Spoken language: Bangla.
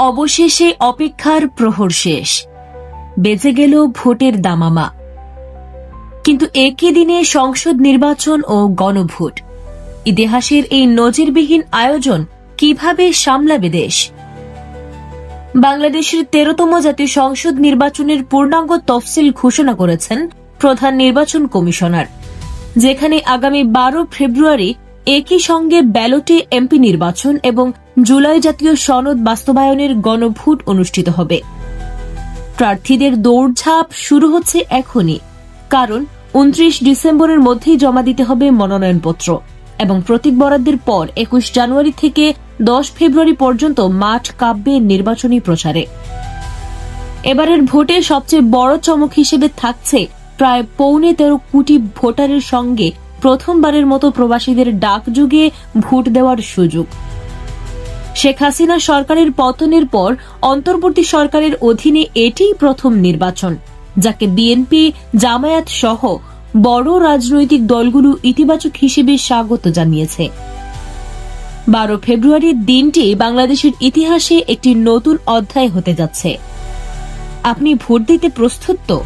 অবশেষে অপেক্ষার প্রহর শেষ, বেজে গেল ভোটের দামামা। কিন্তু একই দিনে সংসদ নির্বাচন ও গণভোট। ইতিহাসের এই নজিরবিহীন আয়োজন কিভাবে সামলাবে দেশ? বাংলাদেশের 13তম জাতীয় সংসদ নির্বাচনের পূর্ণাঙ্গ তফসিল ঘোষণা করেছেন প্রধান নির্বাচন কমিশনার, যেখানে আগামী 12 ফেব্রুয়ারি একই সঙ্গে ব্যালটে এমপি নির্বাচন এবং জুলাই জাতীয় সনদ বাস্তবায়নের গণভোট অনুষ্ঠিত হবে। প্রার্থীদের দৌড়ঝাঁপ শুরু হচ্ছে এখনই, কারণ 29 ডিসেম্বরের মধ্যেই জমা দিতে হবে মনোনয়নপত্র এবং প্রতীক বরাদ্দের পর 21 জানুয়ারি থেকে 10 ফেব্রুয়ারি পর্যন্ত মাঠ কাঁপবে নির্বাচনী প্রচারে। এবারের ভোটে সবচেয়ে বড় চমক হিসেবে থাকছে প্রায় 13.25 কোটি ভোটারের সঙ্গে প্রথমবারের মতো প্রবাসীদের ডাক যুগে ভোট দেওয়ার সুযোগ। শেখ হাসিনা সরকারের পতনের পর অন্তর্বর্তী সরকারের অধীনে এটিই প্রথম নির্বাচন, যাকে বিএনপি, জামায়াত সহ বড় রাজনৈতিক দলগুলো ইতিবাচক হিসেবে স্বাগত জানিয়েছে। 12 ফেব্রুয়ারির দিনটি বাংলাদেশের ইতিহাসে একটি নতুন অধ্যায় হতে যাচ্ছে। আপনি ভোট দিতে প্রস্তুত তো?